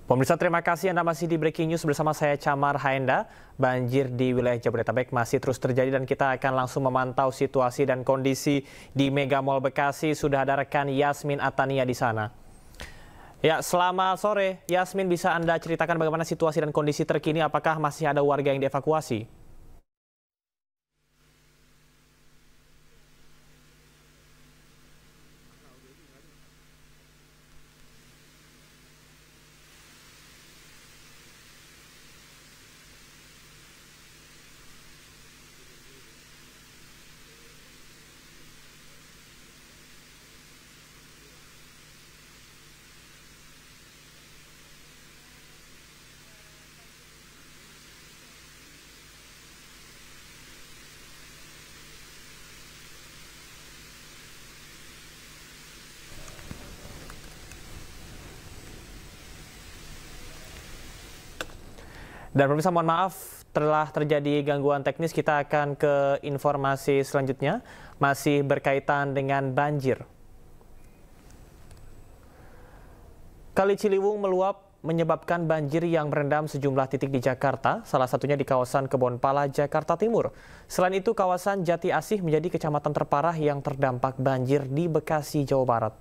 Pemirsa, terima kasih Anda masih di Breaking News bersama saya Camar Haenda. Banjir di wilayah Jabodetabek masih terus terjadi dan kita akan langsung memantau situasi dan kondisi di Mega Mall Bekasi. Sudah ada rekan Yasmin Atania di sana. Ya, selamat sore. Yasmin, bisa Anda ceritakan bagaimana situasi dan kondisi terkini? Apakah masih ada warga yang dievakuasi? Dan pemirsa, mohon maaf telah terjadi gangguan teknis. Kita akan ke informasi selanjutnya, masih berkaitan dengan banjir. Kali Ciliwung meluap menyebabkan banjir yang merendam sejumlah titik di Jakarta, salah satunya di kawasan Kebonpala, Jakarta Timur. Selain itu, kawasan Jati Asih menjadi kecamatan terparah yang terdampak banjir di Bekasi, Jawa Barat.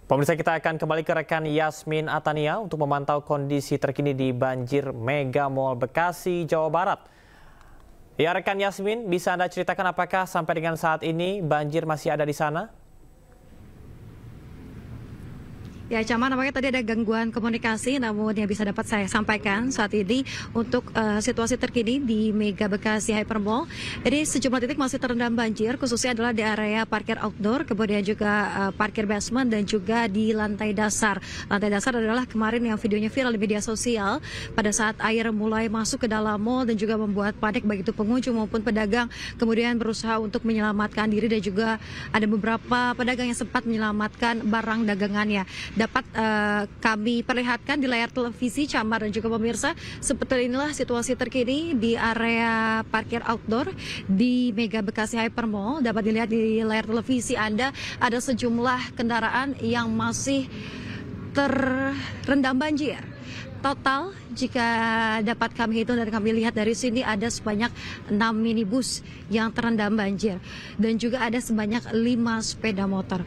Pemirsa, kita akan kembali ke rekan Yasmin Atania untuk memantau kondisi terkini di banjir Mega Mall Bekasi, Jawa Barat. Ya, rekan Yasmin, bisa Anda ceritakan apakah sampai dengan saat ini banjir masih ada di sana? Ya, Camar, nampaknya tadi ada gangguan komunikasi, namun yang bisa dapat saya sampaikan saat ini untuk situasi terkini di Mega Bekasi Hypermall. Jadi sejumlah titik masih terendam banjir, khususnya adalah di area parkir outdoor, kemudian juga parkir basement dan juga di lantai dasar. Lantai dasar adalah kemarin yang videonya viral di media sosial pada saat air mulai masuk ke dalam mall dan juga membuat panik baik itu pengunjung maupun pedagang, kemudian berusaha untuk menyelamatkan diri dan juga ada beberapa pedagang yang sempat menyelamatkan barang dagangannya. Dapat kami perlihatkan di layar televisi, Camar dan juga pemirsa, seperti inilah situasi terkini di area parkir outdoor di Mega Bekasi Hypermall. Dapat dilihat di layar televisi Anda, ada sejumlah kendaraan yang masih terendam banjir. Total jika dapat kami hitung dan kami lihat dari sini ada sebanyak 6 minibus yang terendam banjir dan juga ada sebanyak 5 sepeda motor.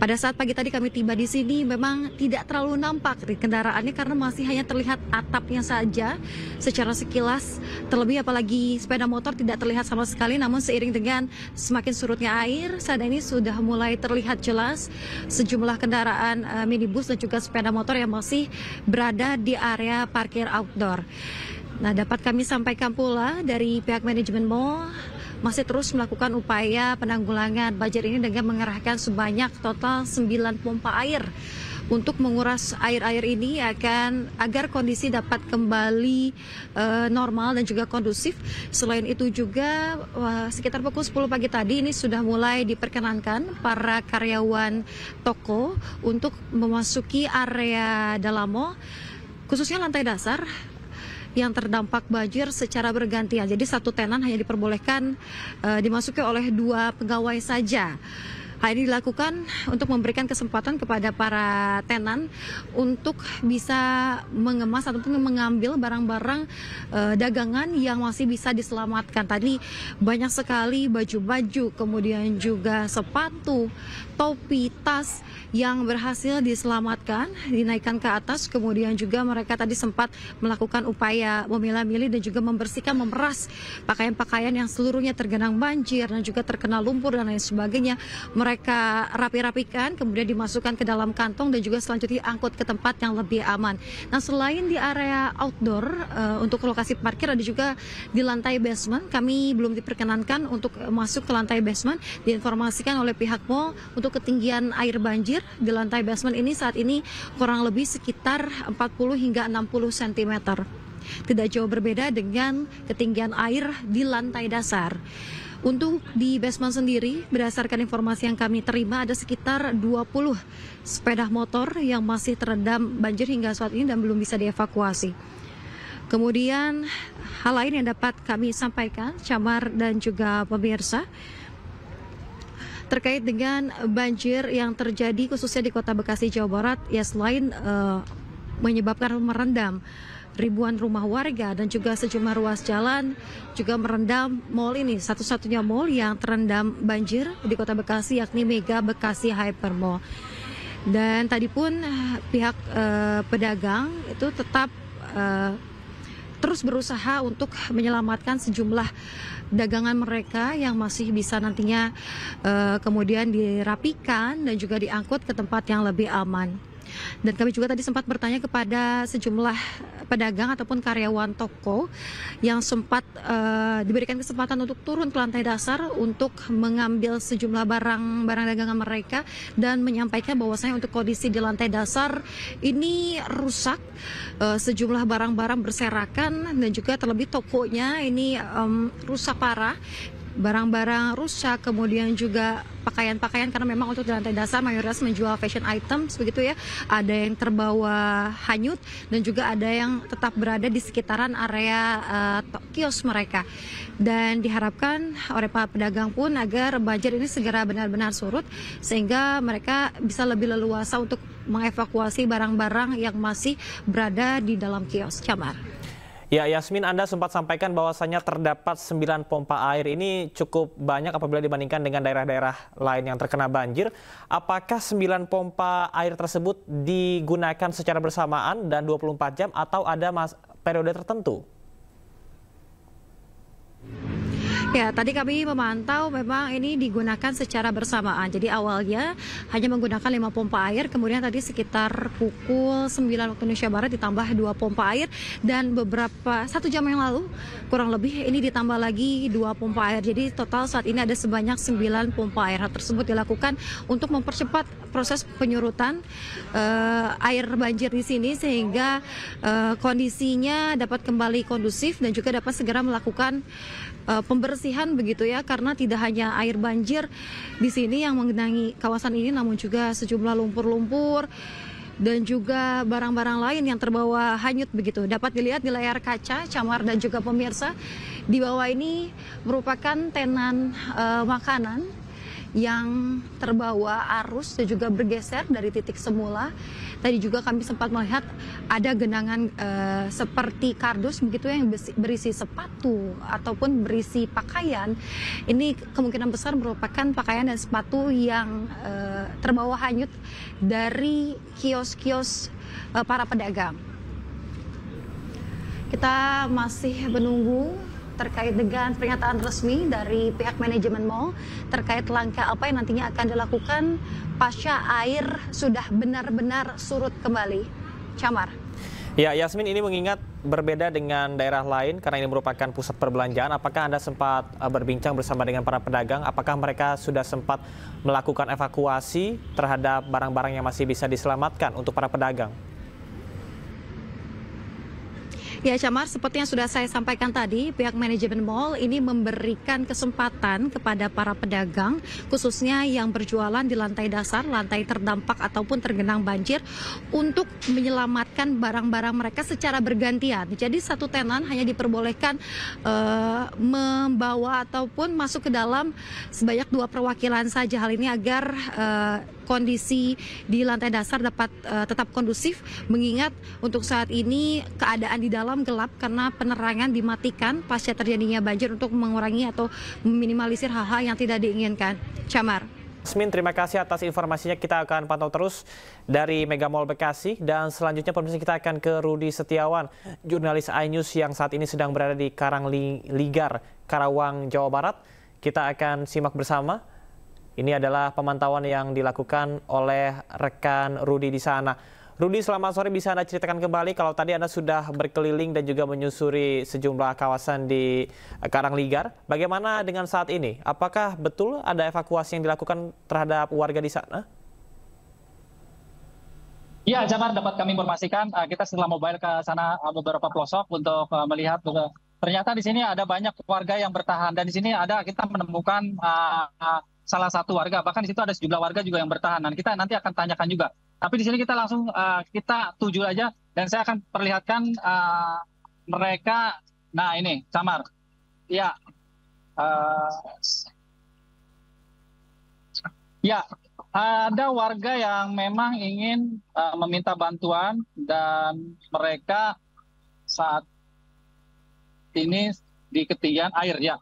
Pada saat pagi tadi kami tiba di sini memang tidak terlalu nampak di kendaraannya karena masih hanya terlihat atapnya saja secara sekilas. Terlebih apalagi sepeda motor tidak terlihat sama sekali, namun seiring dengan semakin surutnya air, saat ini sudah mulai terlihat jelas sejumlah kendaraan minibus dan juga sepeda motor yang masih berada di area parkir outdoor. Nah, dapat kami sampaikan pula dari pihak manajemen mall masih terus melakukan upaya penanggulangan banjir ini dengan mengerahkan sebanyak total 9 pompa air untuk menguras air-air ini agar kondisi dapat kembali normal dan juga kondusif. Selain itu juga sekitar pukul 10 pagi tadi ini sudah mulai diperkenankan para karyawan toko untuk memasuki area dalam mall, khususnya lantai dasar yang terdampak banjir secara bergantian. Jadi satu tenan hanya diperbolehkan dimasuki oleh 2 pegawai saja. Hal ini dilakukan untuk memberikan kesempatan kepada para tenan untuk bisa mengemas ataupun mengambil barang-barang dagangan yang masih bisa diselamatkan. Tadi banyak sekali baju-baju, kemudian juga sepatu, topi, tas yang berhasil diselamatkan, dinaikkan ke atas. Kemudian juga mereka tadi sempat melakukan upaya memilah-milih dan juga membersihkan, memeras pakaian-pakaian yang seluruhnya tergenang banjir dan juga terkena lumpur dan lain sebagainya. Mereka rapi-rapikan, kemudian dimasukkan ke dalam kantong dan juga selanjutnya diangkut ke tempat yang lebih aman. Nah, selain di area outdoor untuk lokasi parkir, ada juga di lantai basement. Kami belum diperkenankan untuk masuk ke lantai basement. Diinformasikan oleh pihak mall untuk ketinggian air banjir di lantai basement ini saat ini kurang lebih sekitar 40 hingga 60 cm. Tidak jauh berbeda dengan ketinggian air di lantai dasar. Untuk di basement sendiri, berdasarkan informasi yang kami terima, ada sekitar 20 sepeda motor yang masih terendam banjir hingga saat ini dan belum bisa dievakuasi. Kemudian hal lain yang dapat kami sampaikan, Camar dan juga pemirsa, terkait dengan banjir yang terjadi khususnya di Kota Bekasi, Jawa Barat, ya selain menyebabkan merendam ribuan rumah warga dan juga sejumlah ruas jalan, juga merendam mall ini, satu-satunya mall yang terendam banjir di Kota Bekasi, yakni Mega Bekasi Hypermall. Dan tadi pun pihak pedagang itu tetap terus berusaha untuk menyelamatkan sejumlah dagangan mereka yang masih bisa nantinya kemudian dirapikan dan juga diangkut ke tempat yang lebih aman. Dan kami juga tadi sempat bertanya kepada sejumlah pedagang ataupun karyawan toko yang sempat diberikan kesempatan untuk turun ke lantai dasar untuk mengambil sejumlah barang-barang dagangan mereka dan menyampaikan bahwasanya untuk kondisi di lantai dasar ini rusak, sejumlah barang-barang berserakan dan juga terlebih tokonya ini rusak parah. Barang-barang rusak, kemudian juga pakaian-pakaian, karena memang untuk di lantai dasar mayoritas menjual fashion items begitu ya. Ada yang terbawa hanyut dan juga ada yang tetap berada di sekitaran area kios mereka. Dan diharapkan oleh para pedagang pun agar banjir ini segera benar-benar surut sehingga mereka bisa lebih leluasa untuk mengevakuasi barang-barang yang masih berada di dalam kios. Camar. Ya, Yasmin, Anda sempat sampaikan bahwasannya terdapat 9 pompa air. Ini cukup banyak apabila dibandingkan dengan daerah-daerah lain yang terkena banjir. Apakah 9 pompa air tersebut digunakan secara bersamaan dan 24 jam atau ada periode tertentu? Ya, tadi kami memantau memang ini digunakan secara bersamaan. Jadi awalnya hanya menggunakan 5 pompa air, kemudian tadi sekitar pukul 9 waktu Indonesia Barat ditambah 2 pompa air, dan beberapa 1 jam yang lalu kurang lebih ini ditambah lagi 2 pompa air. Jadi total saat ini ada sebanyak 9 pompa air. Hal tersebut dilakukan untuk mempercepat proses penyurutan air banjir di sini sehingga kondisinya dapat kembali kondusif dan juga dapat segera melakukan pembersihan begitu ya, karena tidak hanya air banjir di sini yang mengenangi kawasan ini, namun juga sejumlah lumpur-lumpur dan juga barang-barang lain yang terbawa hanyut begitu. Dapat dilihat di layar kaca, Camar dan juga pemirsa, di bawah ini merupakan tenan makanan yang terbawa arus dan juga bergeser dari titik semula. Tadi juga kami sempat melihat ada genangan seperti kardus begitu yang berisi sepatu ataupun berisi pakaian. Ini kemungkinan besar merupakan pakaian dan sepatu yang terbawa hanyut dari kios-kios para pedagang. Kita masih menunggu terkait dengan pernyataan resmi dari pihak manajemen mall terkait langkah apa yang nantinya akan dilakukan pasca air sudah benar-benar surut kembali. Camar. Ya, Yasmin, ini mengingat berbeda dengan daerah lain karena ini merupakan pusat perbelanjaan. Apakah Anda sempat berbincang bersama dengan para pedagang? Apakah mereka sudah sempat melakukan evakuasi terhadap barang-barang yang masih bisa diselamatkan untuk para pedagang? Ya, Camar, seperti yang sudah saya sampaikan tadi, pihak manajemen mall ini memberikan kesempatan kepada para pedagang, khususnya yang berjualan di lantai dasar, lantai terdampak ataupun tergenang banjir, untuk menyelamatkan barang-barang mereka secara bergantian. Jadi satu tenan hanya diperbolehkan membawa ataupun masuk ke dalam sebanyak 2 perwakilan saja. Hal ini agar kondisi di lantai dasar dapat tetap kondusif, mengingat untuk saat ini keadaan di dalam gelap karena penerangan dimatikan pasca terjadinya banjir untuk mengurangi atau meminimalisir hal-hal yang tidak diinginkan. Camar. Yasmin, terima kasih atas informasinya. Kita akan pantau terus dari Mega Mall Bekasi, dan selanjutnya pemirsa kita akan ke Rudi Setiawan, jurnalis iNews yang saat ini sedang berada di Karangligar, Karawang, Jawa Barat. Kita akan simak bersama. Ini adalah pemantauan yang dilakukan oleh rekan Rudi di sana. Rudi, selamat sore. Bisa Anda ceritakan kembali kalau tadi Anda sudah berkeliling dan juga menyusuri sejumlah kawasan di Karangligar. Bagaimana dengan saat ini? Apakah betul ada evakuasi yang dilakukan terhadap warga di sana? Ya, Jamar, dapat kami informasikan kita setelah mobile ke sana beberapa pelosok untuk melihat ternyata di sini ada banyak warga yang bertahan, dan di sini kita menemukan salah satu warga, bahkan di situ ada sejumlah warga juga yang bertahan, dan kita nanti akan tanyakan juga. Tapi di sini kita langsung kita tuju aja, dan saya akan perlihatkan mereka. Nah ini, Camar, ya, ya, ada warga yang memang ingin meminta bantuan, dan mereka saat ini di ketinggian air, ya,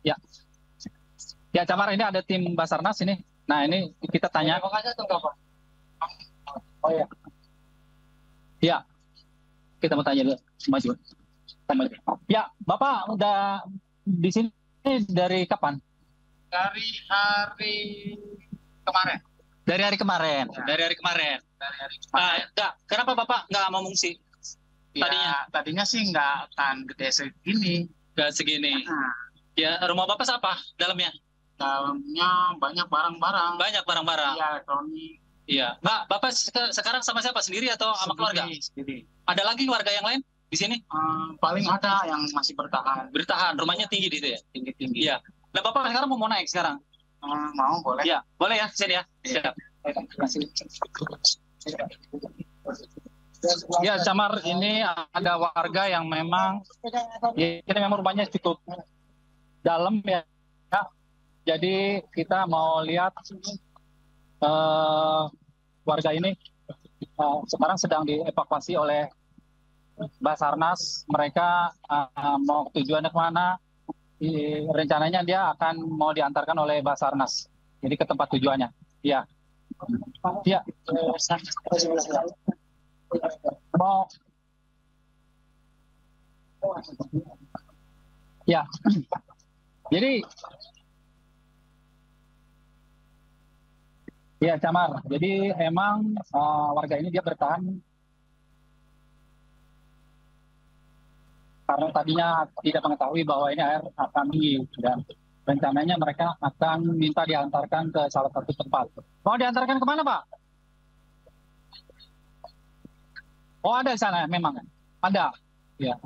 ya. Ya, Camar, ini ada tim Basarnas ini. Nah, ini kita tanya. Oh ya. Ya. Kita mau tanya dulu. Maju. Ya, Bapak udah di sini dari kapan? Dari hari kemarin. Dari hari kemarin. Ya. Dari hari kemarin. Kenapa Bapak nggak mau mengungsi? Tadinya sih nggak akan gede segini. Nggak segini. Ya, rumah Bapak apa dalamnya? Dalamnya banyak barang-barang. Banyak barang-barang. Iya, elektronik. Iya. Bapak sekarang sama siapa? Sendiri atau sama keluarga? Sendiri. Ada lagi warga yang lain di sini? Paling ada yang masih bertahan. Bertahan. Rumahnya tinggi gitu ya? Tinggi-tinggi. Iya. Nah, Bapak sekarang mau naik sekarang? Mau, boleh. Iya, boleh ya, sini ya. Iya. Ya, Camar, ini ada warga yang memang rumahnya cukup dalam ya. Jadi kita mau lihat warga ini sekarang sedang dievakuasi oleh Basarnas. Mereka mau tujuannya kemana? Rencananya dia akan mau diantarkan oleh Basarnas. Jadi ke tempat tujuannya. Ya. Ya. Mau. Ya. Jadi ya, Camar. Jadi emang warga ini dia bertahan karena tadinya tidak mengetahui bahwa ini air akan tinggi, dan rencananya mereka akan minta diantarkan ke salah satu tempat. Mau diantarkan kemana, Pak? Oh, ada di sana memang. Ada. Ya.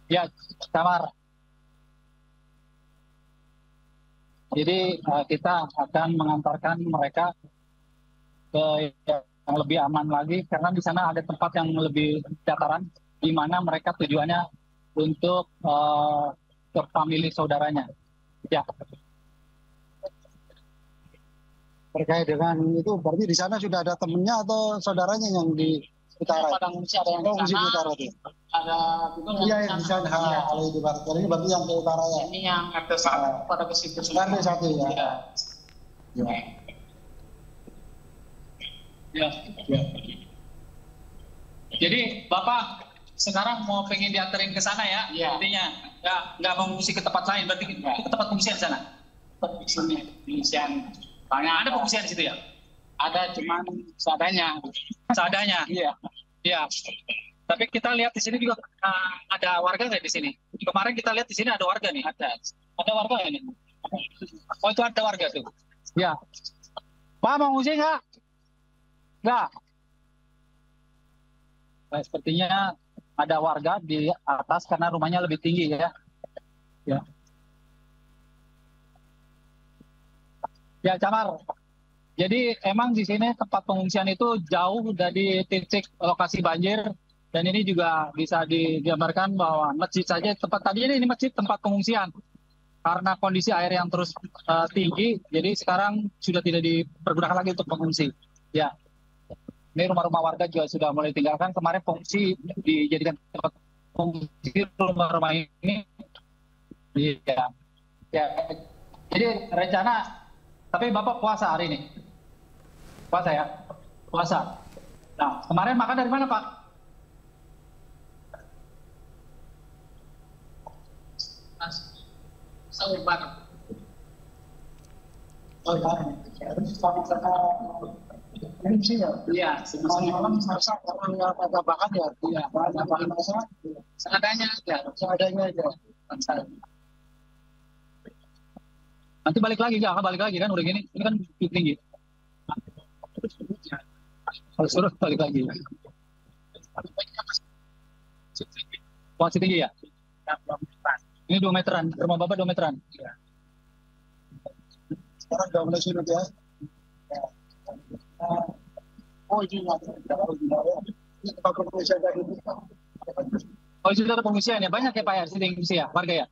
Ya, Camar. Jadi kita akan mengantarkan mereka ke yang lebih aman lagi, karena di sana ada tempat yang lebih dataran, di mana mereka tujuannya untuk ke famili saudaranya. Ya. Terkait dengan itu, berarti di sana sudah ada temennya atau saudaranya yang di utara? Pada ngungsi ada yang Oh, di di sana, utara tuh. ada juga Iya, yang yang di di sana. sana. Iya. Kalau itu berarti ini berarti yang ke utara ya. Ini yang RT1 pada ke situ semua. RT1 ya. Iya. Ya. Ya. Jadi Bapak sekarang mau pengen dianterin ke sana ya? Iya. Intinya nggak mau ngungsi ke tempat lain, berarti ke tempat pengungsian di sana? Di sini pengungsian. Banyak Ada pengungsian di situ ya? ada cuman seadanya. Seadanya? Iya. Iya. Tapi kita lihat di sini juga ada warga nggak di sini? Kemarin kita lihat di sini ada warga nih. Ada warga nggak ini? Oh itu ada warga tuh. Ya. Pak mau ngungsi nggak? Nggak. Nah, sepertinya ada warga di atas karena rumahnya lebih tinggi ya. Ya. Ya Camar. Jadi emang di sini tempat pengungsian itu jauh dari titik lokasi banjir dan ini juga bisa digambarkan bahwa masjid saja tempat tadi ini masjid tempat pengungsian karena kondisi air yang terus tinggi jadi sekarang sudah tidak dipergunakan lagi untuk pengungsi. Ya. Ini rumah-rumah warga juga sudah mulai tinggalkan. Kemarin pengungsi dijadikan tempat pengungsi rumah-rumah ini. Iya. Ya. Jadi rencana tapi Bapak puasa hari ini. Puasa ya? Puasa. Nah, kemarin makan dari mana, Pak? Sahur bareng. Oh, bareng. Sama-sama pengungsi ya? Iya. Malam masak karena ada bahan ya? Iya. Ada bahan masak? Seadanya aja. Seadanya aja. Nanti balik lagi, nggak? Balik lagi kan udah gini. Ini kan tinggi. Harus suruh balik lagi. Masih tinggi ya? Ini 2 meteran. Rumah Bapak 2 meteran. Sekarang udah mulai surut ya? Oh, ini tempat pengungsian tadi. Oh, itu ada pengungsian ya? Banyak ya Pak ya? Di sini pengungsi ya? Warga ya?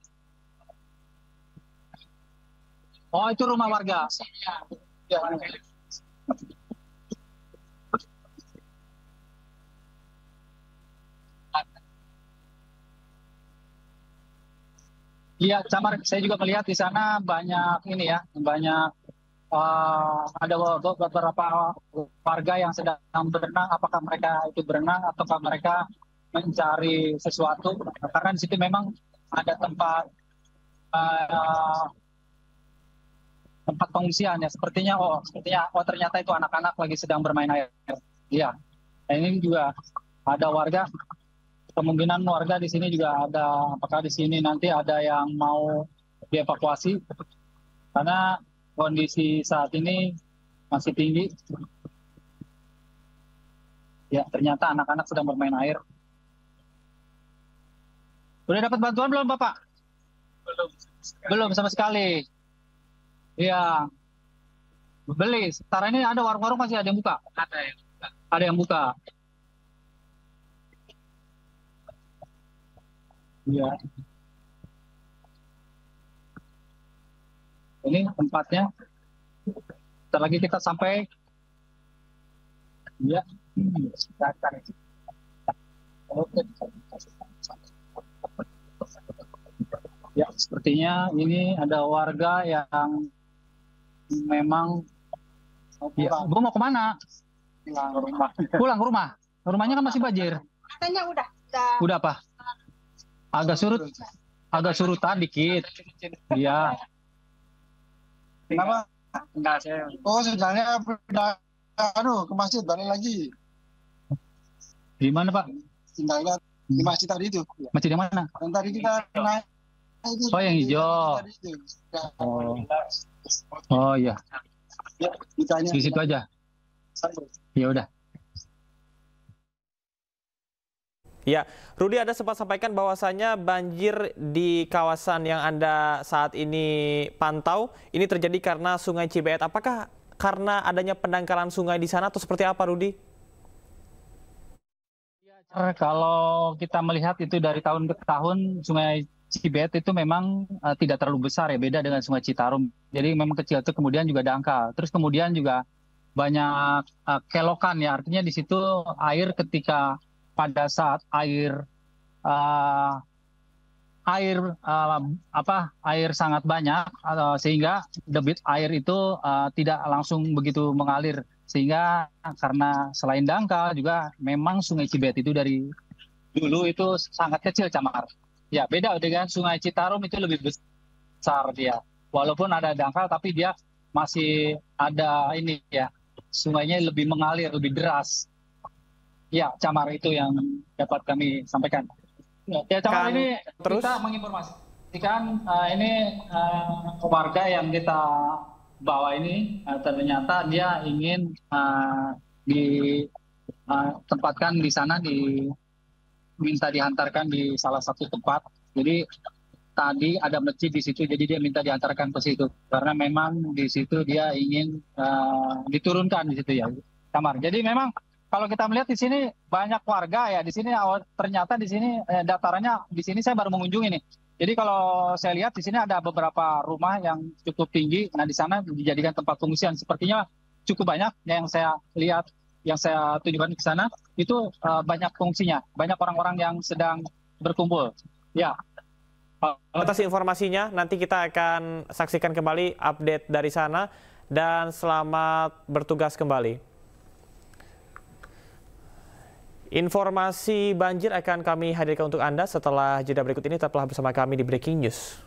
Oh, itu rumah warga. Ya, Iya, Camar, saya juga melihat di sana banyak ini ya, banyak ada beberapa warga yang sedang berenang. Apakah mereka itu berenang ataukah mereka mencari sesuatu? Karena di situ memang ada tempat tempat pengungsian ya. Sepertinya ternyata itu anak-anak lagi sedang bermain air. Iya. Nah, ini juga ada warga. Kemungkinan warga di sini juga ada, apakah di sini nanti ada yang mau dievakuasi karena kondisi saat ini masih tinggi. Ya, ternyata anak-anak sedang bermain air. Udah dapat bantuan belum, Bapak? Belum sama sekali. Iya. Beli. Sekarang ini ada warung-warung masih ada yang buka? Ada yang buka. Iya. Ini tempatnya. Sebentar lagi kita sampai. Iya. Oke. Ya, sepertinya ini ada warga yang memang ya, Bu mau kemana? pulang ke rumah. Pulang ke rumah. Rumahnya kan masih banjir. Katanya udah. Udah apa? Agak surutan dikit. Iya. Kenapa? Enggak, saya Oh, sebenarnya udah ke masjid, balik lagi. Di mana, Pak? Tinggal lihat di masjid tadi itu. Masjid yang mana? Yang tadi kita naik itu. Oh, yang hijau. Tadi itu. Oh. Oh iya. Ya, ditanya. Di situ aja. Ya udah. Ya, Rudi, Anda sempat sampaikan bahwasannya banjir di kawasan yang Anda saat ini pantau ini terjadi karena Sungai Cibeet. Apakah karena adanya pendangkalan sungai di sana atau seperti apa, Rudi? Ya, Kalau kita melihat itu dari tahun ke tahun, Sungai Cibet itu memang tidak terlalu besar ya, beda dengan Sungai Citarum. Jadi memang kecil itu kemudian juga dangkal. Terus kemudian juga banyak kelokan ya, artinya di situ air ketika pada saat air air sangat banyak sehingga debit air itu tidak langsung begitu mengalir, sehingga karena selain dangkal juga memang Sungai Cibet itu dari dulu itu sangat kecil, Camar. Ya, beda dengan Sungai Citarum itu lebih besar dia. Walaupun ada dangkal tapi dia masih ada ini ya. Sungainya lebih mengalir, lebih deras. Ya, Camar, itu yang dapat kami sampaikan. Ya, Camar, ini terus kita menginformasikan ini warga yang kita bawa ini ternyata dia ingin ditempatkan di sana, minta dihantarkan di salah satu tempat. Jadi tadi ada masjid di situ, jadi dia minta dihantarkan ke situ karena memang di situ dia ingin diturunkan di situ ya, Kamar. Jadi memang kalau kita melihat di sini banyak warga ya di sini. Ternyata di sini datarannya di sini saya baru mengunjungi nih. Jadi kalau saya lihat di sini ada beberapa rumah yang cukup tinggi. Nah, di sana dijadikan tempat pengungsian. Sepertinya cukup banyak yang saya lihat, yang saya tunjukkan ke sana itu banyak pengungsinya, banyak orang-orang yang sedang berkumpul. Ya. Atas informasinya, nanti kita akan saksikan kembali update dari sana, dan selamat bertugas kembali. Informasi banjir akan kami hadirkan untuk Anda setelah jeda berikut ini. Tetaplah bersama kami di Breaking News.